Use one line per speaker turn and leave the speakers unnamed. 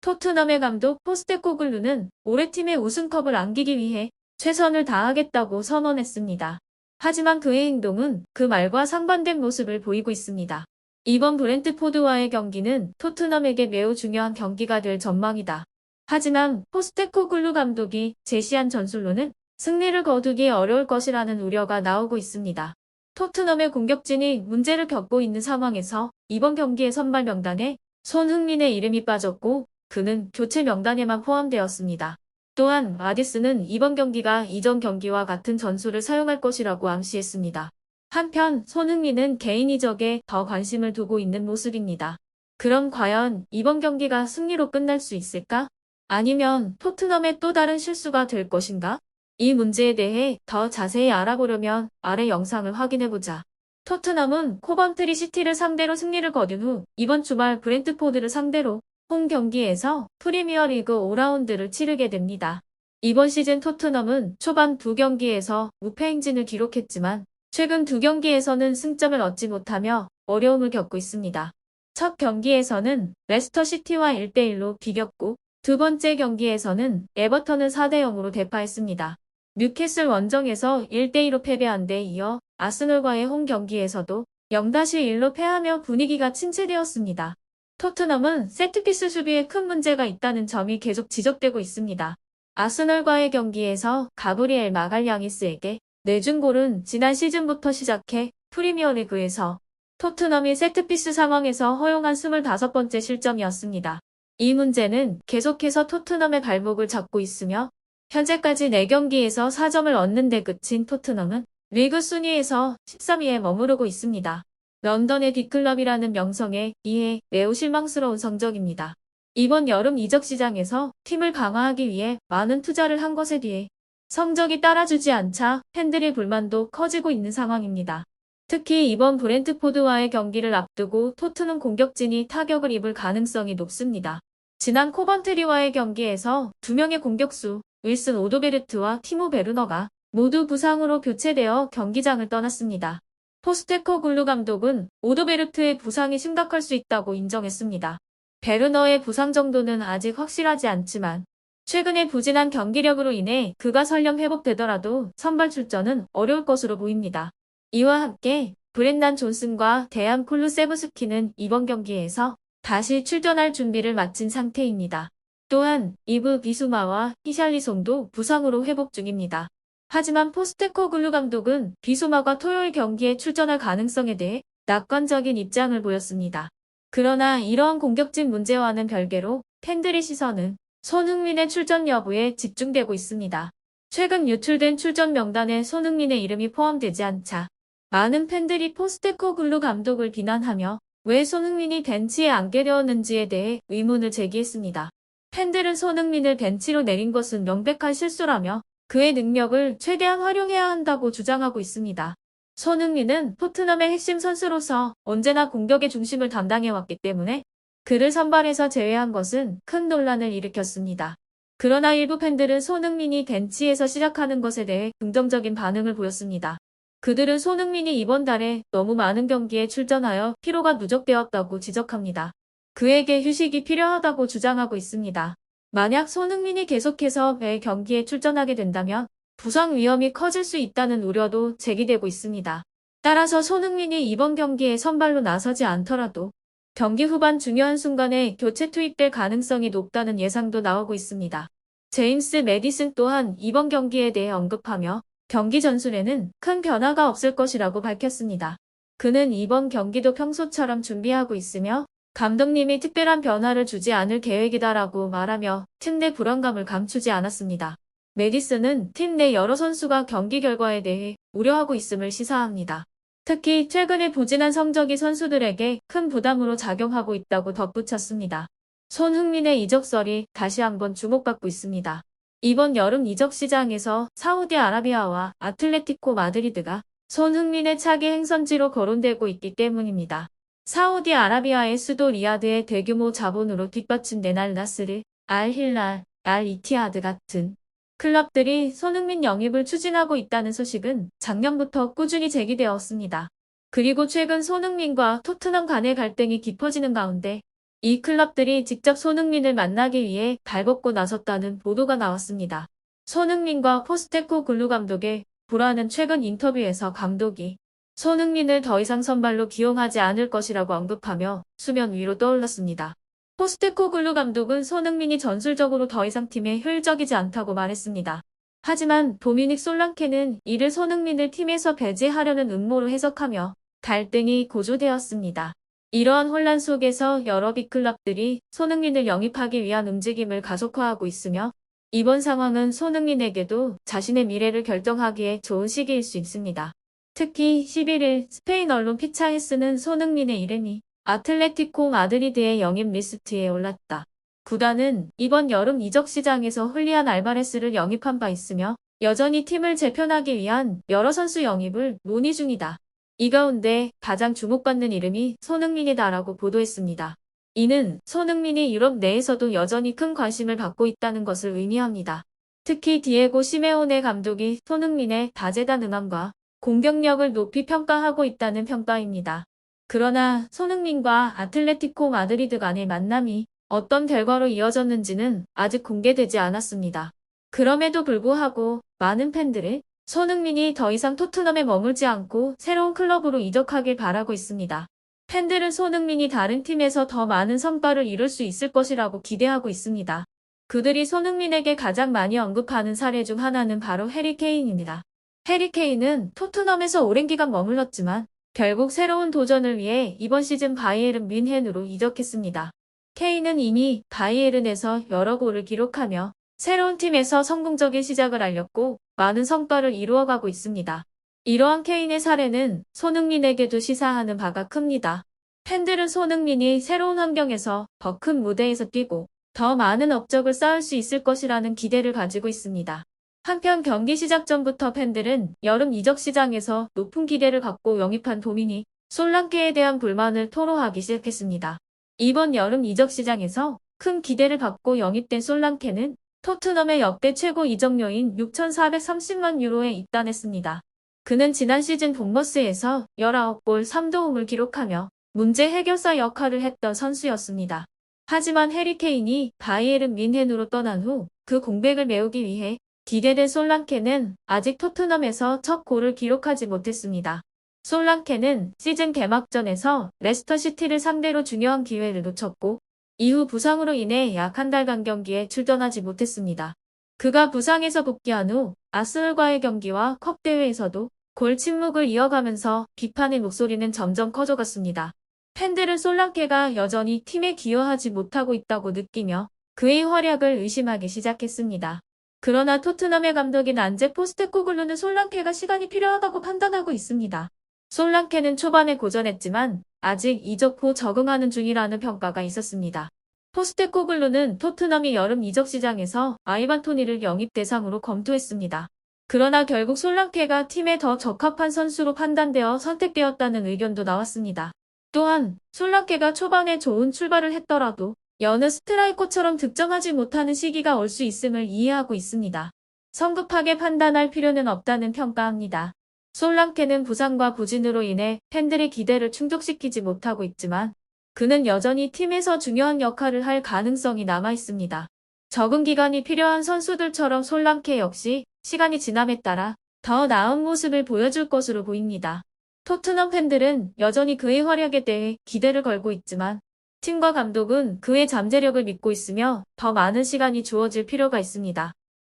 토트넘의 감독 포스테코글루는 올해 팀의 우승컵을 안기기 위해 최선을 다하겠다고 선언했습니다. 하지만 그의 행동은 그 말과 상반된 모습을 보이고 있습니다. 이번 브렌트포드와의 경기는 토트넘에게 매우 중요한 경기가 될 전망이다. 하지만 포스테코글루 감독이 제시한 전술로는 승리를 거두기 어려울 것이라는 우려가 나오고 있습니다. 토트넘의 공격진이 문제를 겪고 있는 상황에서 이번 경기의 선발 명단에 손흥민의 이름이 빠졌고 그는 교체 명단에만 포함되었습니다. 또한 마디스는 이번 경기가 이전 경기와 같은 전술을 사용할 것이라고 암시했습니다. 한편 손흥민은 개인 이적에 더 관심을 두고 있는 모습입니다. 그럼 과연 이번 경기가 승리로 끝날 수 있을까? 아니면 토트넘의 또 다른 실수가 될 것인가? 이 문제에 대해 더 자세히 알아보려면 아래 영상을 확인해보자. 토트넘은 코번트리 시티를 상대로 승리를 거둔 후 이번 주말 브렌트포드를 상대로 홈 경기에서 프리미어리그 5라운드를 치르게 됩니다. 이번 시즌 토트넘은 초반 두 경기에서 무패 행진을 기록했지만 최근 두 경기에서는 승점을 얻지 못하며 어려움을 겪고 있습니다. 첫 경기에서는 레스터 시티와 1대1로 비겼고 두 번째 경기에서는 에버턴을 4대0으로 대파했습니다. 뉴캐슬 원정에서 1대2로 패배한 데 이어 아스널과의 홈 경기에서도 0-1로 패하며 분위기가 침체되었습니다. 토트넘은 세트피스 수비에 큰 문제가 있다는 점이 계속 지적되고 있습니다. 아스널과의 경기에서 가브리엘 마갈량이스에게 내준 골은 지난 시즌부터 시작해 프리미어리그에서 토트넘이 세트피스 상황에서 허용한 25번째 실점이었습니다. 이 문제는 계속해서 토트넘의 발목을 잡고 있으며 현재까지 4경기에서 4점을 얻는 데 그친 토트넘은 리그 순위에서 13위에 머무르고 있습니다. 런던의 빅클럽이라는 명성에 이에 매우 실망스러운 성적입니다. 이번 여름 이적 시장에서 팀을 강화하기 위해 많은 투자를 한 것에 비해 성적이 따라주지 않자 팬들의 불만도 커지고 있는 상황입니다. 특히 이번 브렌트포드와의 경기를 앞두고 토트넘 공격진이 타격을 입을 가능성이 높습니다. 지난 코번트리와의 경기에서 2명의 공격수 윌슨 오도베르트와 티모 베르너가 모두 부상으로 교체되어 경기장을 떠났습니다. 포스테코글루 감독은 오도베르트의 부상이 심각할 수 있다고 인정했습니다. 베르너의 부상 정도는 아직 확실하지 않지만 최근의 부진한 경기력으로 인해 그가 설령 회복되더라도 선발 출전은 어려울 것으로 보입니다. 이와 함께 브렌단 존슨과 데안 쿨루세브스키는 이번 경기에서 다시 출전할 준비를 마친 상태입니다. 또한 이브 비수마와 히샬리송도 부상으로 회복 중입니다. 하지만 포스테코글루 감독은 비수마가 토요일 경기에 출전할 가능성에 대해 낙관적인 입장을 보였습니다. 그러나 이러한 공격진 문제와는 별개로 팬들의 시선은 손흥민의 출전 여부에 집중되고 있습니다. 최근 유출된 출전 명단에 손흥민의 이름이 포함되지 않자 많은 팬들이 포스테코글루 감독을 비난하며 왜 손흥민이 벤치에 앉게 되었는지에 대해 의문을 제기했습니다. 팬들은 손흥민을 벤치로 내린 것은 명백한 실수라며 그의 능력을 최대한 활용해야 한다고 주장하고 있습니다. 손흥민은 토트넘의 핵심 선수로서 언제나 공격의 중심을 담당해왔기 때문에 그를 선발에서 제외한 것은 큰 논란을 일으켰습니다. 그러나 일부 팬들은 손흥민이 벤치에서 시작하는 것에 대해 긍정적인 반응을 보였습니다. 그들은 손흥민이 이번 달에 너무 많은 경기에 출전하여 피로가 누적되었다고 지적합니다. 그에게 휴식이 필요하다고 주장하고 있습니다. 만약 손흥민이 계속해서 매 경기에 출전하게 된다면 부상 위험이 커질 수 있다는 우려도 제기되고 있습니다. 따라서 손흥민이 이번 경기에 선발로 나서지 않더라도 경기 후반 중요한 순간에 교체 투입될 가능성이 높다는 예상도 나오고 있습니다. 제임스 매디슨 또한 이번 경기에 대해 언급하며 경기 전술에는 큰 변화가 없을 것이라고 밝혔습니다. 그는 이번 경기도 평소처럼 준비하고 있으며 감독님이 특별한 변화를 주지 않을 계획이다라고 말하며 팀 내 불안감을 감추지 않았습니다. 매디슨은 팀 내 여러 선수가 경기 결과에 대해 우려하고 있음을 시사합니다. 특히 최근의 부진한 성적이 선수들에게 큰 부담으로 작용하고 있다고 덧붙였습니다. 손흥민의 이적설이 다시 한번 주목받고 있습니다. 이번 여름 이적 시장에서 사우디아라비아와 아틀레티코 마드리드가 손흥민의 차기 행선지로 거론되고 있기 때문입니다. 사우디아라비아의 수도 리야드의 대규모 자본으로 뒷받침된 알 나스르, 알 힐랄, 알 이티하드 같은 클럽들이 손흥민 영입을 추진하고 있다는 소식은 작년부터 꾸준히 제기되었습니다. 그리고 최근 손흥민과 토트넘 간의 갈등이 깊어지는 가운데 이 클럽들이 직접 손흥민을 만나기 위해 발벗고 나섰다는 보도가 나왔습니다. 손흥민과 포스테코글루 감독의 보라는 최근 인터뷰에서 감독이 손흥민을 더 이상 선발로 기용하지 않을 것이라고 언급하며 수면 위로 떠올랐습니다. 포스테코글루 감독은 손흥민이 전술적으로 더 이상 팀에 효율적이지 않다고 말했습니다. 하지만 도미닉 솔랑케는 이를 손흥민을 팀에서 배제하려는 음모로 해석하며 갈등이 고조되었습니다. 이러한 혼란 속에서 여러 빅클럽들이 손흥민을 영입하기 위한 움직임을 가속화하고 있으며 이번 상황은 손흥민에게도 자신의 미래를 결정하기에 좋은 시기일 수 있습니다. 특히 11일 스페인 언론 피차헤스는 손흥민의 이름이 아틀레티코 마드리드의 영입 리스트에 올랐다. 구단은 이번 여름 이적 시장에서 훌리안 알바레스를 영입한 바 있으며 여전히 팀을 재편하기 위한 여러 선수 영입을 논의 중이다. 이 가운데 가장 주목받는 이름이 손흥민이다라고 보도했습니다. 이는 손흥민이 유럽 내에서도 여전히 큰 관심을 받고 있다는 것을 의미합니다. 특히 디에고 시메오네 감독이 손흥민의 다재다능함과 공격력을 높이 평가하고 있다는 평가입니다. 그러나 손흥민과 아틀레티코 마드리드 간의 만남이 어떤 결과로 이어졌는지는 아직 공개되지 않았습니다. 그럼에도 불구하고 많은 팬들은 손흥민이 더 이상 토트넘에 머물지 않고 새로운 클럽으로 이적하길 바라고 있습니다. 팬들은 손흥민이 다른 팀에서 더 많은 성과를 이룰 수 있을 것이라고 기대하고 있습니다. 그들이 손흥민에게 가장 많이 언급하는 사례 중 하나는 바로 해리 케인입니다. 해리 케인은 토트넘에서 오랜 기간 머물렀지만 결국 새로운 도전을 위해 이번 시즌 바이에른 뮌헨으로 이적했습니다. 케인은 이미 바이에른에서 여러 골을 기록하며 새로운 팀에서 성공적인 시작을 알렸고 많은 성과를 이루어가고 있습니다. 이러한 케인의 사례는 손흥민에게도 시사하는 바가 큽니다. 팬들은 손흥민이 새로운 환경에서 더 큰 무대에서 뛰고 더 많은 업적을 쌓을 수 있을 것이라는 기대를 가지고 있습니다. 한편 경기 시작 전부터 팬들은 여름 이적 시장에서 높은 기대를 갖고 영입한 도미닉 솔랑케에 대한 불만을 토로하기 시작했습니다. 이번 여름 이적 시장에서 큰 기대를 갖고 영입된 솔랑케는 토트넘의 역대 최고 이적료인 6,430만 유로에 입단했습니다. 그는 지난 시즌 본머스에서 19골 3도움을 기록하며 문제 해결사 역할을 했던 선수였습니다. 하지만 해리 케인이 바이에른 뮌헨으로 떠난 후 그 공백을 메우기 위해 기대된 솔랑케는 아직 토트넘에서 첫 골을 기록하지 못했습니다. 솔랑케는 시즌 개막전에서 레스터시티를 상대로 중요한 기회를 놓쳤고 이후 부상으로 인해 약 한 달간 경기에 출전하지 못했습니다. 그가 부상에서 복귀한 후 아스널과의 경기와 컵 대회에서도 골 침묵을 이어가면서 비판의 목소리는 점점 커져갔습니다. 팬들은 솔랑케가 여전히 팀에 기여하지 못하고 있다고 느끼며 그의 활약을 의심하기 시작했습니다. 그러나 토트넘의 감독인 안제 포스테코글루는 솔랑케가 시간이 필요하다고 판단하고 있습니다. 솔랑케는 초반에 고전했지만 아직 이적 후 적응하는 중이라는 평가가 있었습니다. 포스테코글루는 토트넘이 여름 이적 시장에서 아이반 토니를 영입 대상으로 검토했습니다. 그러나 결국 솔랑케가 팀에 더 적합한 선수로 판단되어 선택되었다는 의견도 나왔습니다. 또한 솔랑케가 초반에 좋은 출발을 했더라도 여느 스트라이커처럼 득점하지 못하는 시기가 올 수 있음을 이해하고 있습니다. 성급하게 판단할 필요는 없다는 평가합니다. 솔랑케는 부상과 부진으로 인해 팬들의 기대를 충족시키지 못하고 있지만 그는 여전히 팀에서 중요한 역할을 할 가능성이 남아 있습니다. 적응 기간이 필요한 선수들처럼 솔랑케 역시 시간이 지남에 따라 더 나은 모습을 보여줄 것으로 보입니다. 토트넘 팬들은 여전히 그의 활약에 대해 기대를 걸고 있지만 팀과 감독은 그의 잠재력을 믿고 있으며 더 많은 시간이 주어질 필요가 있습니다.